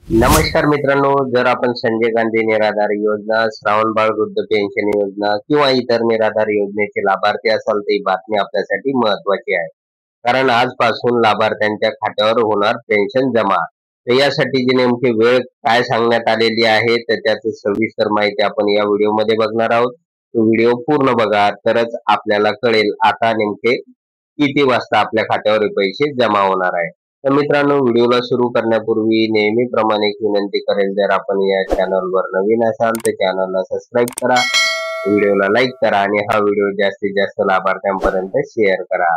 नमस्कार मित्रांनो, जर आपण संजय गांधी निराधार योजना, श्रावणबाळ वृद्ध पेन्शन योजना किंवा इतर निराधार योजनेचे लाभार्थी असाल तर ही बातमी आपल्यासाठी महत्वाची आहे. कारण आजपासून लाभार्थ्यांच्या खात्यावर होणार पेन्शन जमा. तर यासाठी जी नेमकी वेळ काय सांगण्यात आलेली आहे तर त्याची सविस्तर माहिती आपण या व्हिडिओमध्ये बघणार आहोत. तो व्हिडिओ पूर्ण बघा तरच आपल्याला कळेल आता नेमके किती वाजता आपल्या खात्यावर हे पैसे जमा होणार आहे. तर मित्रांनो, व्हिडिओला सुरू करण्यापूर्वी नेहमीप्रमाणे एक विनंती करेल, जर आपण या चॅनलवर नवीन असाल तर चॅनलला सबस्क्राईब करा, व्हिडिओला लाईक करा आणि हा व्हिडिओ जास्तीत जास्त लाभार्थ्यांपर्यंत शेअर करा.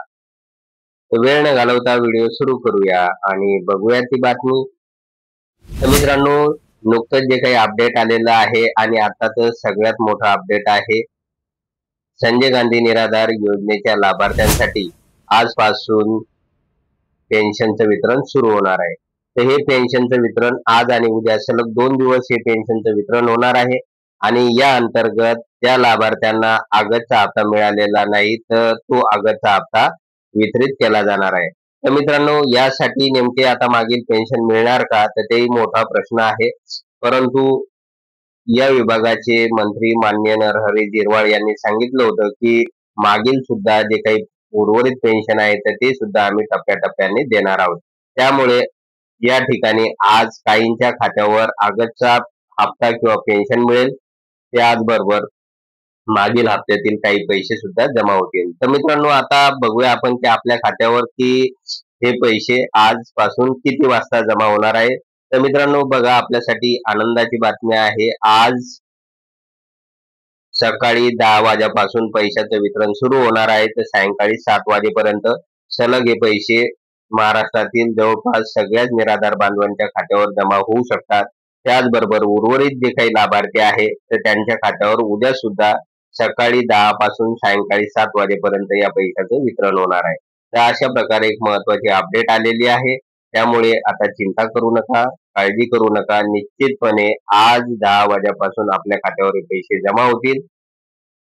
तर वेळ न घालवता व्हिडिओ सुरू करूया आणि बघूया ती बातमी. तर मित्रांनो, नुकतंच जे काही अपडेट आलेलं आहे आणि आता तर सगळ्यात मोठा अपडेट आहे, संजय गांधी निराधार योजनेच्या लाभार्थ्यांसाठी आजपासून पेन्शनचं वितरण सुरू होणार आहे. तर हे पेन्शनचं वितरण आज आणि उद्या सलग 2 दिवस हे पेन्शनचं वितरण होणार आहे आणि या अंतर्गत त्या लाभार्थ्यांना आगतचा हप्ता मिळालेला नाही तर तो आगतचा हप्ता वितरित केला जाणार आहे. तर मित्रांनो, यासाठी नेमके आता मागील पेन्शन मिळणार का, तर तेही मोठा प्रश्न आहे. परंतु या विभागाचे मंत्री माननीय नरहरी झिरवाळ यांनी सांगितलं होतं की मागील सुद्धा जे काही उर्वरित पेन्शन आहे तर ते सुद्धा आम्ही टप्प्याटप्प्याने देणार आहोत. त्यामुळे या ठिकाणी आज काहींच्या खात्यावर आगतचा हप्ता किंवा पेन्शन मिळेल, त्याचबरोबर मागील हप्त्यातील काही पैसे सुद्धा जमा होतील. तर मित्रांनो, आता बघूया आपण की आपल्या खात्यावर की हे पैसे आजपासून किती वाजता जमा होणार आहे. तर मित्रांनो बघा, आपल्यासाठी आनंदाची बातमी आहे. आज सकाळी 10 वाजेपासून पैशाचं वितरण सुरू होणार आहे तर सायंकाळी 7 वाजेपर्यंत सलग हे पैसे महाराष्ट्रातील जवळपास सगळ्याच निराधार बांधवांच्या खात्यावर जमा होऊ शकतात. त्याचबरोबर उर्वरित जे काही लाभार्थी आहे तर त्यांच्या खात्यावर उद्या सुद्धा सकाळी 10 पासून सायंकाळी 7 वाजेपर्यंत या पैशाचं वितरण होणार आहे. तर अशा प्रकारे एक महत्वाची अपडेट आलेली आहे. त्यामुळे आता चिंता करू नका, काळजी करू नका. निश्चितपणे आज 10 वाजेपासून आपल्या खात्यावर हे पैसे जमा होतील.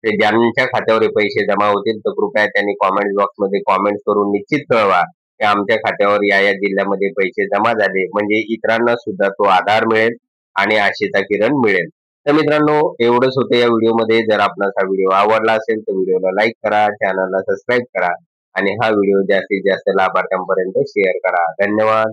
ते ज्यांच्या खात्यावर हे पैसे जमा होतील तर कृपया त्यांनी कॉमेंट बॉक्समध्ये कॉमेंट करून निश्चित कळवा की आमच्या खात्यावर या जिल्ह्यामध्ये पैसे जमा झाले, म्हणजे इतरांना सुद्धा तो आधार मिळेल आणि आशेचा किरण मिळेल. तर मित्रांनो, एवढंच होतं या व्हिडिओमध्ये. जर आपणास हा व्हिडिओ आवडला असेल तर व्हिडिओला लाईक करा, चॅनलला सबस्क्राईब करा आणि हा व्हिडिओ जास्तीत जास्त लाभार्थ्यांपर्यंत शेअर करा. धन्यवाद.